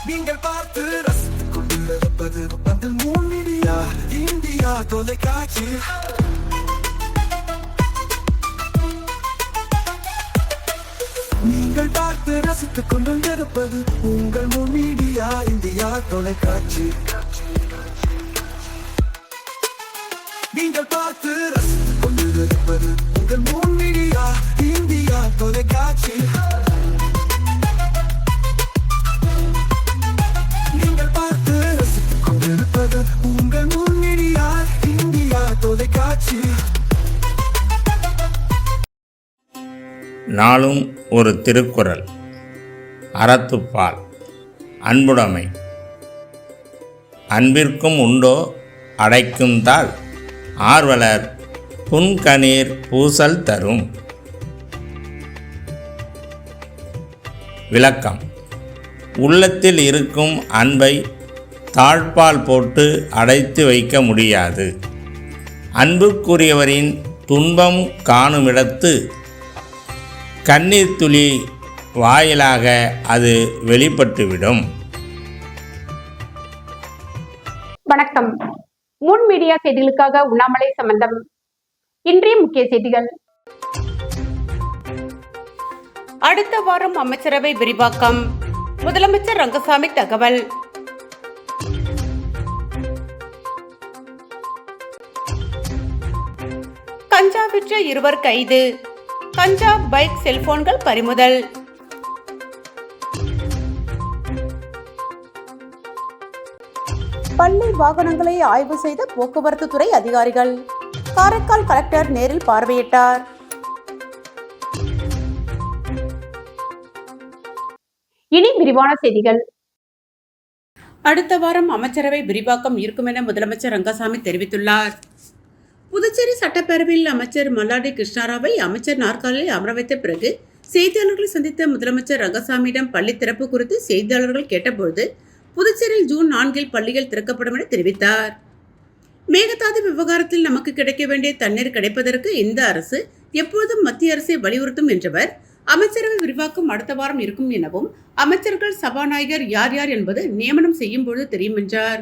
நீங்கள் பார்த்து ரசித்துக் கொண்டிருப்பது பந்தல் மீடியா இந்தியா தொலைக்காட்சி. நீங்கள் பார்த்து ரசித்துக் கொண்டிருப்பது உங்கள் மீடியா இந்தியா தொலைக்காட்சி. நீங்கள் பார்த்து ரசித்துக் கொண்டிருப்பது உங்கள் மீடியா இந்தியா தொலைக்காட்சி. நீங்கள் பார்த்து ரசித்துக் கொண்டிருப்பது உங்கள் மீடியா இந்தியா தொலைக்காட்சி. நாளும் ஒரு திருக்குறள். அறத்துப்பால். அன்புடைமை. அன்பிற்கும் உண்டோ அடைக்கும் தாள், ஆர்வலர் புன்கணீர் பூசல் தரும். விளக்கம். உள்ளத்தில் இருக்கும் அன்பை தாழ்பால் போட்டு அடைத்து வைக்க முடியாது. அன்புக்குரியவரின் துன்பம் காணுமிடத்து கண்ணீர் துளி வாயிலாக அது வெளிப்பட்டுவிடும். வணக்கம். முன் மீடியா செய்திகளுக்காக உண்ணாமலை சம்பந்தம். இன்றைய முக்கிய செய்திகள். அடுத்த வாரம் அமைச்சரவை விரிவாக்கம், முதலமைச்சர் ரங்கசாமி தகவல். கஞ்சா விற்ற 2 கைது, கஞ்சா பைக் செல்போன்கள் பறிமுதல். பள்ளி வாகனங்களை ஆய்வு செய்த போக்குவரத்து துறை அதிகாரிகள். காரைக்கால் கலெக்டர் நேரில் பார்வையிட்டார். இனி விரிவான செய்திகள். அடுத்த வாரம் அமைச்சரவை விரிவாக்கம் இருக்கும் என முதலமைச்சர் ரங்கசாமி தெரிவித்துள்ளார். புதுச்சேரி சட்டப்பேரவையில் அமைச்சர் மல்லாடி கிருஷ்ணாராவை அமைச்சர் நாற்காலில் அமர வைத்த பிறகு செய்தியாளர்களை சந்தித்த முதலமைச்சர் ரங்கசாமியிடம் பள்ளி திறப்பு குறித்து செய்தியாளர்கள் கேட்டபோது புதுச்சேரியில் ஜூன் 4 பள்ளிகள் திறக்கப்படும் என தெரிவித்தார். மேகதாது விவகாரத்தில் நமக்கு கிடைக்க வேண்டிய தண்ணீர் கிடைப்பதற்கு இந்த அரசு எப்போதும் மத்திய அரசை வலியுறுத்தும் என்றவர், அமைச்சரவை விரிவாக்கம் அடுத்த வாரம் இருக்கும் எனவும் அமைச்சர்கள் சபாநாயகர் யார் யார் என்பது நியமனம் செய்யும் பொழுது தெரியும் என்றார்.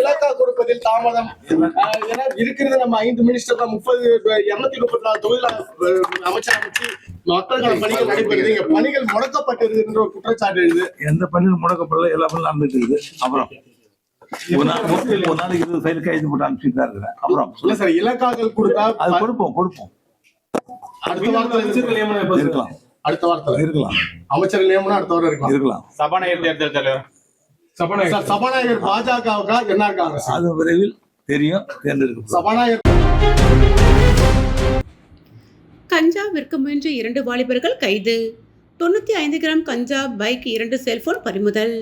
இலாக்கா கொடுப்பதில் தாமதம் இருக்கிறது. நம்ம 5 மினிஸ்டர் 234 தொழிலாளர் அமைச்சர் அமைச்சு மக்களுக்கான பணிகள் நடைபெறுது. இங்க பணிகள் முடக்கப்பட்டிருக்கு என்ற ஒரு குற்றச்சாட்டு எழுது. எந்த பணிகள் முடக்கப்படல, எல்லாமே நடந்துட்டு இருக்குது. அப்புறம் ஒரு நாளைக்கு 20 ஃபைல் கைது போட்டு அனுப்பிச்சுட்டு தான் இருக்கிறேன். அப்புறம் இல்ல சார், இலக்காக்கள் கொடுத்தா அது கொடுப்போம். அடுத்த வாரத்தில் இருக்கலாம். அடுத்த வாரத்தில் இருக்கலாம். அமைச்சர்கள் நியமனம் அடுத்த வாரம் இருக்கலாம். சபாநாயகர் தேர்தல் தலைவர் சபாநாயகர் பாஜகவுக்கா என்ன இருக்காங்க? அது விரைவில் தெரியும். தேர்ந்தெடுக்க சபாநாயகர். கஞ்சா விற்க முயன்ற 2 வாலிபர்கள் கைது, 95 கிராம் கஞ்சா பைக் 2 செல்போன் பறிமுதல்.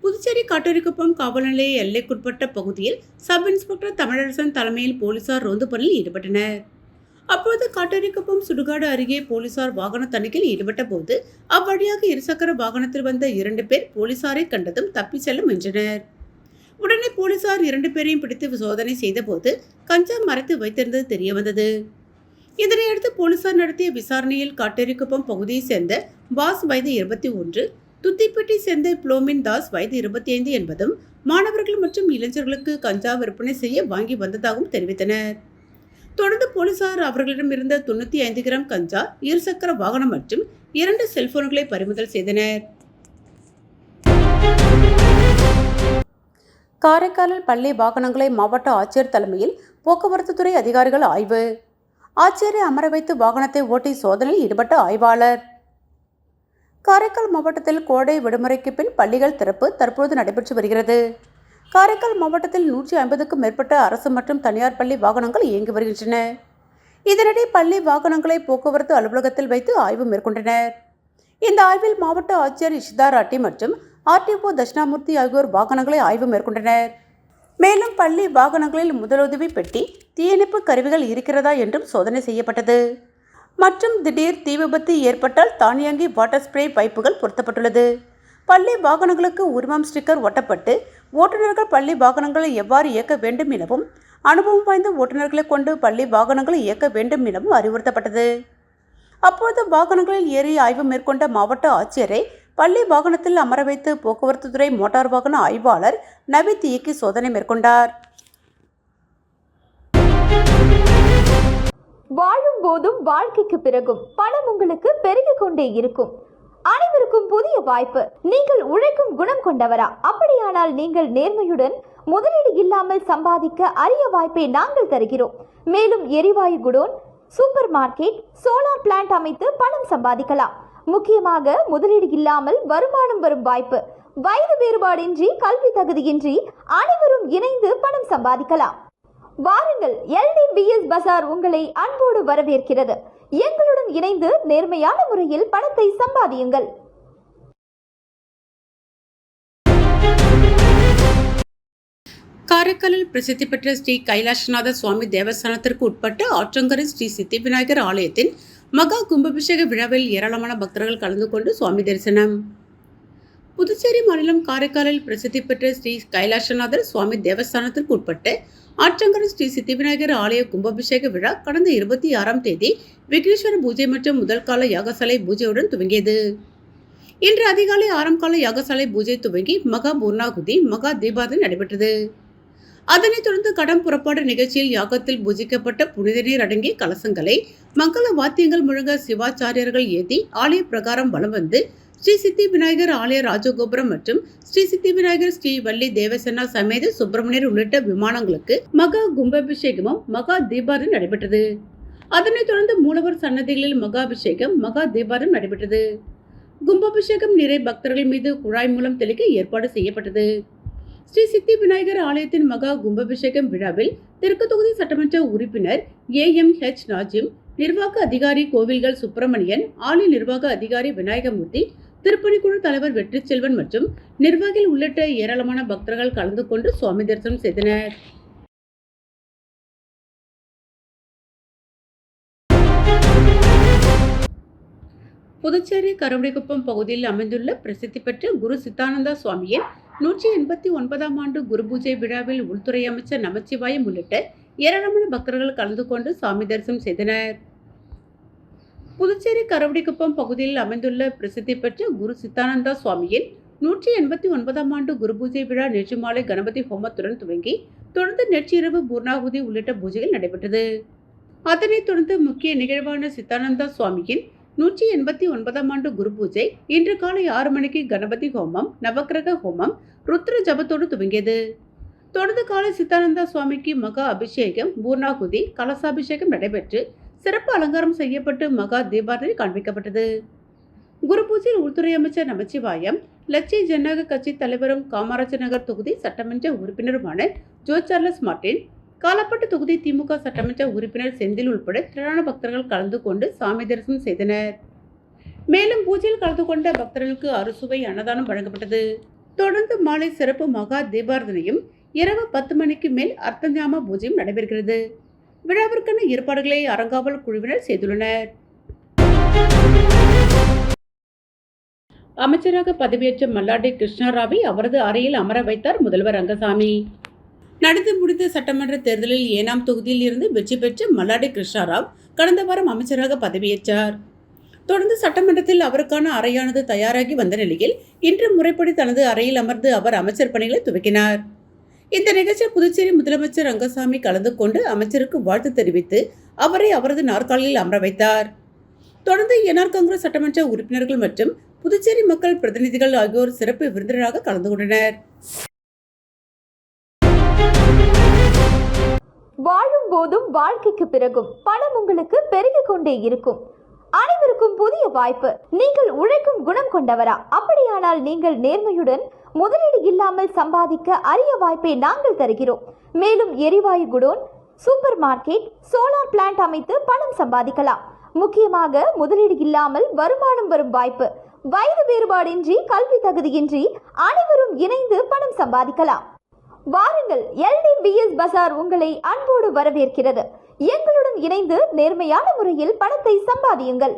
புதுச்சேரி காட்டேரிக்குப்பம் காவல் நிலைய எல்லைக்குட்பட்ட பகுதியில் சப் இன்ஸ்பெக்டர் தமிழரசன் தலைமையில் போலீசார் ரோந்து பணியில் ஈடுபட்டனர். அப்போது காட்டேரிக்குப்பம் சுடுகாடு அருகே போலீசார் வாகன தணிக்கையில் ஈடுபட்ட போது அவ்வழியாக இருசக்கர வாகனத்தில் வந்த 2 பேர் போலீசாரை கண்டதும் தப்பி செல்ல முயன்றனர். உடனே போலீசார் 2 பேரையும் பிடித்து சோதனை செய்த போது கஞ்சா மறைத்து வைத்திருந்தது தெரிய வந்தது. இதனையடுத்து போலீசார் நடத்திய விசாரணையில் காட்டேரிக்குப்பம் பகுதியை சேர்ந்த பாஸ் வயது 21, துத்திப்பட்டி சேர்ந்த புளோமின் தாஸ் வயது 25 என்பதும் மாணவர்கள் மற்றும் இளைஞர்களுக்கு கஞ்சா விற்பனை செய்ய வாங்கி வந்ததாகவும் தெரிவித்தனர். தொடர்ந்து போலீசார் அவர்களிடம் இருந்த 95 கிராம் கஞ்சா, 2 சக்கர வாகனம் மற்றும் 2 செல்போன்களை பறிமுதல் செய்தனர். காரைக்காலில் பள்ளி வாகனங்களை மாவட்ட ஆட்சியர் தலைமையில் போக்குவரத்து துறை அதிகாரிகள் ஆய்வு. ஆட்சியரை அமர வைத்து வாகனத்தை ஓட்டி சோதனையில் ஈடுபட்ட ஆய்வாளர். காரைக்கால் மாவட்டத்தில் கோடை விடுமுறைக்கு பின் பள்ளிகள் திறப்பு தற்போது நடைபெற்று வருகிறது. காரைக்கால் மாவட்டத்தில் 150க்கும் மேற்பட்ட அரசு மற்றும் தனியார் பள்ளி வாகனங்கள் இயங்கி வருகின்றன. இதனிடையே பள்ளி வாகனங்களை போக்குவரத்து அலுவலகத்தில் வைத்து ஆய்வு மேற்கொண்டனர். இந்த ஆய்வில் மாவட்ட ஆட்சியர் இஷிதா ராட்டி மற்றும் ஆர்டிஓ தட்சிணாமூர்த்தி ஆகியோர் வாகனங்களை ஆய்வு மேற்கொண்டனர். மேலும் பள்ளி வாகனங்களில் முதலுதவி பெட்டி, தீயணைப்பு கருவிகள் இருக்கிறதா என்றும் சோதனை செய்யப்பட்டது. மற்றும் திடீர் தீ விபத்து ஏற்பட்டால் தானியங்கி வாட்டர் ஸ்ப்ரே பைப்புகள் பொருத்தப்பட்டுள்ளது. பள்ளி வாகனங்களுக்கு உரிமம் ஸ்டிக்கர் ஒட்டப்பட்டு ஓட்டுநர்கள் பள்ளி வாகனங்களை எவ்வாறு இயக்க வேண்டும் எனவும் அனுபவம் வாய்ந்த ஓட்டுநர்களை கொண்டு பள்ளி வாகனங்களை இயக்க வேண்டும் எனவும் அறிவுறுத்தப்பட்டது. அப்போது வாகனங்களில் ஏறி ஆய்வு மேற்கொண்ட மாவட்ட ஆட்சியரை பள்ளி வாகனத்தில் அமர வைத்து போக்குவரத்து துறை மோட்டார் வாகன ஆய்வாளர் நவீத் இயக்கி சோதனை மேற்கொண்டார். வாழும் போதும் வாழ்க்கைக்கு பிறகும் பணம் உங்களுக்கு பெருகிக் கொண்டே இருக்கும். அனைவருக்கும் புதிய வாய்ப்பு. நீங்கள் உழைக்கும் குணம் கொண்டவரா? அப்படியானால் நீங்கள் நேர்மையுடன் முதலீடு இல்லாமல் சம்பாதிக்க அரிய வாய்ப்பை நாங்கள் தருகிறோம். மேலும் எரிவாயு godown, super market, solar plant அமைத்து பணம் சம்பாதிக்கலாம். முக்கியமாக முதலீடு இல்லாமல் வருமானம் வரும் வாய்ப்பு. வயது வேறுபாடின்றி, கல்வி தகுதியின்றி அனைவரும் இணைந்து பணம் சம்பாதிக்கலாம். வாருங்கள், LDBS பஜார் உங்களை அன்போடு வரவேற்கிறது. எங்களுடன் இணைந்து நேர்மையான முறையில் பணத்தை சம்பாதியுங்கள். காரைக்காலில் பிரசித்தி பெற்ற ஸ்ரீ கைலாசநாத சுவாமி தேவஸ்தானத்திற்கு உட்பட்ட ஆற்றங்கரை ஸ்ரீ சித்தி விநாயகர் ஆலயத்தின் மகா கும்பாபிஷேக விழாவில் ஏராளமான பக்தர்கள் கலந்து கொண்டு சுவாமி தரிசனம். புதுச்சேரி மாநிலம் காரைக்காலில் பிரசித்தி பெற்ற ஸ்ரீ கைலாசநாதர் சுவாமி தேவஸ்தானத்திற்கு உட்பட்ட ஆற்றங்கரை ஸ்ரீ சித்தி விநாயகர் ஆலய கும்பாபிஷேக விழா கடந்த 26ஆம் தேதி விக்னேஸ்வர பூஜை மற்றும் முதல் கால யாகசாலை பூஜையுடன் துவங்கியது. இன்று அதிகாலை 6ஆம் கால யாகசாலை பூஜை துவங்கி மகா பூர்ணாகுதி, மகா தீபாரதனை நடைபெற்றது. அதனைத் தொடர்ந்து கடம் புறப்பாடு நிகழ்ச்சியில் யாகத்தில் பூஜிக்கப்பட்ட புனித நீர் அடங்கிய கலசங்களை மங்கள வாத்தியங்கள் முழங்க சிவாச்சாரியர்கள் ஏந்தி ஆலய பிரகாரம் வலம் வந்து ஸ்ரீ சித்தி விநாயகர் ஆலய ராஜகோபுரம் மற்றும் ஸ்ரீ சித்தி விநாயகர் ஸ்ரீ வள்ளி தேவசேனா சமேத சுப்பிரமணியர் உள்ளிட்ட விமானங்களுக்கு மகா கும்பாபிஷேகமும் மகா தீபாரதனை நடைபெற்றது. அதனைத் தொடர்ந்து மூலவர் சன்னதிகளில் மகாபிஷேகம், மகா தீபாரதம் நடைபெற்றது. கும்பாபிஷேகம் நீரை பக்தர்கள் மீது குழாய் மூலம் தெளிக்க ஏற்பாடு செய்யப்பட்டது. ஸ்ரீ சித்தி விநாயகர் ஆலயத்தின் மகா கும்பாபிஷேகம் விழாவில் தெற்கு தொகுதி சட்டமன்ற உறுப்பினர் AMH நாஜிம், நிர்வாக அதிகாரி கோவில்கள் சுப்பிரமணியன், ஆலய நிர்வாக அதிகாரி விநாயகமூர்த்தி, திருப்பணிக்குழு தலைவர் வெற்றி செல்வன் மற்றும் நிர்வாகிகள் உள்ளிட்ட ஏராளமான பக்தர்கள் கலந்து கொண்டு சுவாமி தரிசனம் செய்தனர். புதுச்சேரி கருவடிக்குப்பம் பகுதியில் அமைந்துள்ள பிரசித்தி பெற்ற குரு சித்தானந்தா சுவாமியின் 189ஆம் ஆண்டு குரு பூஜை விழாவில் உள்துறை அமைச்சர் நமச்சிவாயம் உள்ளிட்ட ஏராளமான பக்தர்கள் கலந்து கொண்டு சுவாமி தரிசனம் செய்தனர். புதுச்சேரி கருவடிக்குப்பம் பகுதியில் அமைந்துள்ள பிரசித்தி பெற்ற குரு சித்தானந்தா சுவாமியின் 189ஆம் ஆண்டு குரு பூஜை விழா நேற்று மாலை கணபதி ஹோமத்துடன் துவங்கி தொடர்ந்து நேற்றிரவு பூர்ணாகுதி உள்ளிட்ட பூஜைகள் நடைபெற்றது. அதனைத் தொடர்ந்து முக்கிய நிகழ்வான சித்தானந்தா சுவாமியின் 189ஆம் ஆண்டு குரு பூஜை இன்று காலை 6 மணிக்கு கணபதி ஹோமம், நவக்கிரக ஹோமம், ருத்ர ஜபத்தோடு துவங்கியது. தொடர்ந்து காலை சித்தானந்தா சுவாமிக்கு மகா அபிஷேகம், பூர்ணாகுதி, கலசாபிஷேகம் நடைபெற்று சிறப்பு அலங்காரம் செய்யப்பட்டு மகா தீபாரதனை காண்பிக்கப்பட்டது. குரு பூஜையில் உள்துறை அமைச்சர் நமச்சிவாயம், லட்சிய ஜனநாயக கட்சி தலைவரும் காமராஜர் நகர் தொகுதி சட்டமன்ற உறுப்பினருமான ஜோ சார்லஸ் மார்டின், காலப்பட்டு தொகுதி திமுக சட்டமன்ற உறுப்பினர் செந்தில் உட்பட திரளான பக்தர்கள் கலந்து கொண்டு சாமி தரிசனம் செய்தனர். மேலும் பூஜையில் கலந்து கொண்ட பக்தர்களுக்கு அறுசுவை அன்னதானம் வழங்கப்பட்டது. தொடர்ந்து மாலை சிறப்பு மகா தீபாரதனையும் இரவு 10 மணிக்கு மேல் அர்த்தஞாம பூஜையும் நடைபெறுகிறது. விழாவிற்கான ஏற்பாடுகளை அறங்காவல் குழுவினர் செய்துள்ளனர். அமைச்சராக பதவியேற்ற மல்லாடி கிருஷ்ணராவை அவரது அறையில் அமர வைத்தார் முதல்வர் ரங்கசாமி. நடந்து முடிந்த சட்டமன்ற தேர்தலில் 7ஆம் தொகுதியில் இருந்து வெற்றி பெற்ற மல்லாடி கிருஷ்ணராவ் கடந்த வாரம் அமைச்சராக பதவியேற்றார். தொடர்ந்து சட்டமன்றத்தில் அவருக்கான அறையானது தயாராகி வந்த நிலையில் இன்று முறைப்படி தனது அறையில் அமர்ந்து அவர் அமைச்சர் பணிகளை துவக்கினார். இந்த நிகழ்ச்சியில் புதுச்சேரி முதலமைச்சர் ரங்கசாமி கலந்து கொண்டு அமைச்சருக்கு வாழ்த்து தெரிவித்து அவரை அவரது நாற்காலியில் அமர வைத்தார். தொடர்ந்து NR காங்கிரஸ் சட்டமன்ற உறுப்பினர்கள் மற்றும் புதுச்சேரி மக்கள் பிரதிநிதிகள் ஆகியோர் சிறப்பு விருந்தினராக கலந்து கொண்டனர். வாழும் போதும் வாழ்க்கைக்கு பிறகும் பணம் உங்களுக்கு பெருகிக் கொண்டே இருக்கும். அனைவருக்கும் புதிய வாய்ப்பு. நீங்கள் உழைக்கும் குணம் கொண்டவரா? அப்படியானால் நீங்கள் நேர்மையுடன் முதலீடு இல்லாமல் சம்பாதிக்க அரிய வாய்ப்பை நாங்கள் தருகிறோம். மேலும் எரிவாயு godown, super market, solar plant அமைத்து பணம் சம்பாதிக்கலாம். முக்கியமாக முதலீடு இல்லாமல் வருமானம் வரும் வாய்ப்பு. வயது வேறுபாடின்றி, கல்வி தகுதியின்றி அனைவரும் இணைந்து பணம் சம்பாதிக்கலாம். வாருங்கள், LDBS பஜார் உங்களை அன்போடு வரவேற்கிறது. எங்களுடன் இணைந்து நேர்மையான முறையில் பணத்தை சம்பாதியுங்கள்.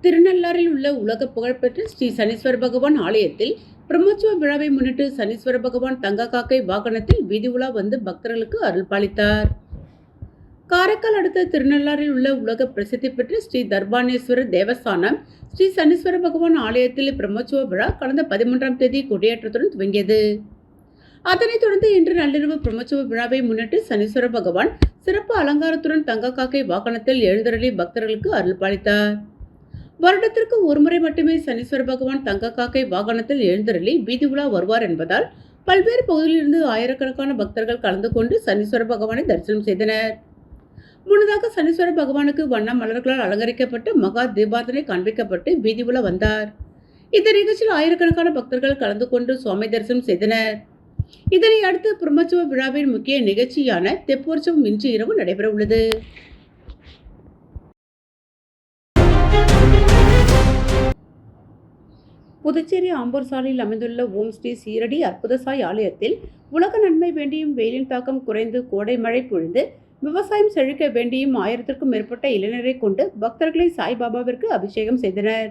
திருநள்ளாறில் உள்ள உலக புகழ்பெற்ற ஸ்ரீ சனீஸ்வர பகவான் ஆலயத்தில் பிரம்மோற்சவ விழாவை முன்னிட்டு சனீஸ்வர பகவான் தங்க காக்கை வாகனத்தில் வீதி உலா வந்து பக்தர்களுக்கு அருள் பாலித்தார். காரைக்கால் அடுத்த திருநள்ளாறில் உள்ள உலக பிரசித்தி பெற்ற ஸ்ரீ தர்பானேஸ்வரர் தேவஸ்தானம் ஸ்ரீ சனீஸ்வர பகவான் ஆலயத்தில் பிரம்மோற்சவ விழா கடந்த 13ஆம் தேதி கொடியேற்றத்துடன் துவங்கியது. அதனைத் தொடர்ந்து இன்று நள்ளிரவு பிரம்மோற்சவ விழாவை முன்னிட்டு சனீஸ்வர பகவான் சிறப்பு அலங்காரத்துடன் தங்க காக்கை வாகனத்தில் எழுந்தருளி பக்தர்களுக்கு அருள் பாலித்தார். வருடத்திற்கு ஒருமுறை மட்டுமே சனீஸ்வர பகவான் தங்க காக்கை வாகனத்தில் எழுந்தருளி வீதி உலா வருவார் என்பதால் பல்வேறு பகுதியிலிருந்து ஆயிரக்கணக்கான பக்தர்கள் கலந்து கொண்டு சனீஸ்வர பகவானை தரிசனம் செய்தனர். முன்னதாக சனீஸ்வர பகவானுக்கு வண்ண மலர்களால் அலங்கரிக்கப்பட்டு மகா தீபாரதனை காண்பிக்கப்பட்டு வீதி உலா வந்தார். இந்த நிகழ்ச்சியில் ஆயிரக்கணக்கான பக்தர்கள் கலந்து கொண்டு சுவாமி தரிசனம் செய்தனர். இதனை அடுத்து பிரம்மோற்சவ விழாவின் முக்கிய நிகழ்ச்சியான தெப்போற்சவம் இன்று இரவு நடைபெற உள்ளது. புதுச்சேரி ஆம்பூர் சாலையில் அமைந்துள்ள ஓம் ஸ்ரீ சீரடி அற்புத சாய் ஆலயத்தில் உலக நன்மை வேண்டியும் வெயிலின் தாக்கம் குறைந்து கோடை மழை பொழிந்து விவசாயம் செழிக்க வேண்டியும் 1000க்கும் மேற்பட்ட இளைஞரை கொண்டு பக்தர்களை சாய்பாபாவிற்கு அபிஷேகம் செய்தனர்.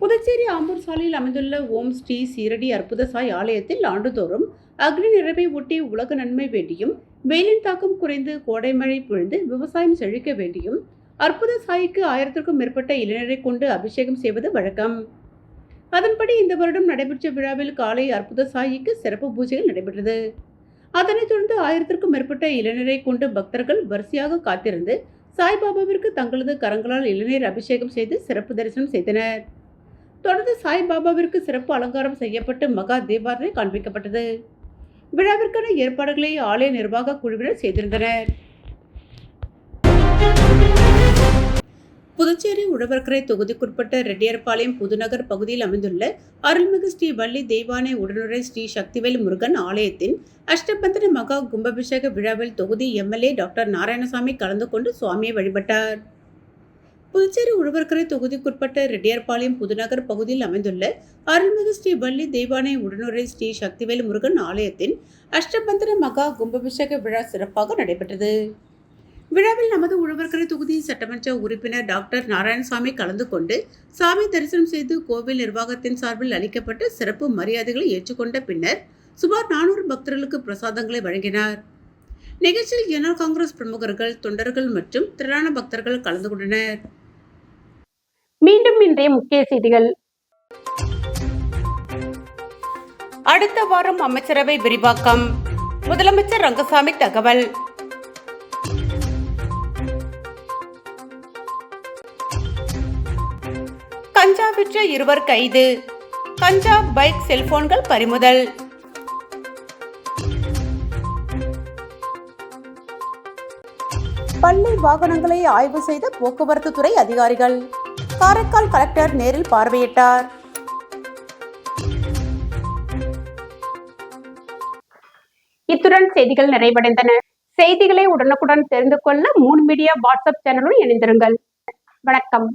புதுச்சேரி ஆம்பூர் சாலையில் அமைந்துள்ள ஓம் ஸ்ரீ சீரடி அற்புத சாய் ஆலயத்தில் ஆண்டுதோறும் அக்னி நிறைவை ஒட்டி உலக நன்மை வேண்டியும் வெயிலின் தாக்கம் குறைந்து கோடை மழை பொழிந்து விவசாயம் செழிக்க வேண்டியும் அற்புத சாய்க்கு 1000க்கும் மேற்பட்ட இளைஞரை கொண்டு அபிஷேகம் செய்வது வழக்கம். அதன்படி இந்த வருடம் நடைபெற்ற விழாவில் காலை அற்புத சாயிக்கு சிறப்பு பூஜைகள் நடைபெற்றது. அதனைத் தொடர்ந்து 1000க்கும் மேற்பட்ட இளைஞரை கொண்டு பக்தர்கள் வரிசையாக காத்திருந்து சாய்பாபாவிற்கு தங்களது கரங்களால் இளநீர் அபிஷேகம் செய்து சிறப்பு தரிசனம் செய்தனர். தொடர்ந்து சாய்பாபாவிற்கு சிறப்பு அலங்காரம் செய்யப்பட்டு மகா தீபாரதனை காண்பிக்கப்பட்டது. விழாவிற்கான ஏற்பாடுகளை ஆலய நிர்வாக குழுவினர் செய்திருந்தனர். புதுச்சேரி உழவர்கரை தொகுதிக்குட்பட்ட ரெட்டியார்பாளையம் புதுநகர் பகுதியில் அமைந்துள்ள அருள்மிகு ஸ்ரீ வள்ளி தெய்வானை உடனுரை ஸ்ரீ சக்திவேல் முருகன் ஆலயத்தின் அஷ்டபந்தன மகா கும்பாபிஷேக விழாவில் தொகுதி எம்எல்ஏ டாக்டர் நாராயணசாமி கலந்து கொண்டு சுவாமியை வழிபட்டார். புதுச்சேரி உழவர்கரை தொகுதிக்குட்பட்ட ரெட்டியார்பாளையம் புதுநகர் பகுதியில் அமைந்துள்ள அருள்மிகு ஸ்ரீ வள்ளி தெய்வானை உடனுரை ஸ்ரீ சக்திவேல் முருகன் ஆலயத்தின் அஷ்டபந்தன மகா கும்பாபிஷேக விழா சிறப்பாக நடைபெற்றது. விழாவில் நமது உழவர்கரை தொகுதி சட்டமன்ற உறுப்பினர் டாக்டர் நாராயணசாமி கலந்து கொண்டு சாமி தரிசனம் செய்து கோவில் நிர்வாகத்தின் சார்பில் அளிக்கப்பட்ட சிறப்பு மரியாதைகளை ஏற்றுக்கொண்ட பின்னர் சுமார் 400 பக்தர்களுக்கு பிரசாதங்களை வழங்கினார். நிகழ்ச்சியில் என்ஆர் காங்கிரஸ் பிரமுகர்கள், தொண்டர்கள் மற்றும் திரளான பக்தர்கள் கலந்து கொண்டனர். மீண்டும் இன்றைய முக்கிய செய்திகள். அடுத்த வாரம் அமைச்சரவை விரிவாக்கம், முதலமைச்சர் ரங்கசாமி தகவல். கஞ்சா விற்ற 2 கைது, கஞ்சா பைக் செல்போன்கள் பறிமுதல். பள்ளி வாகனங்களை ஆய்வு செய்த போக்குவரத்து துறை அதிகாரிகள். காரைக்கால் கலெக்டர் நேரில் பார்வையிட்டார். இத்துடன் செய்திகள் நிறைவடைந்தன. செய்திகளை உடனுக்குடன் தெரிந்து கொள்ள 3 மீடியா வாட்ஸ்அப் சேனலுடன் இணைந்திருங்கள். வணக்கம்.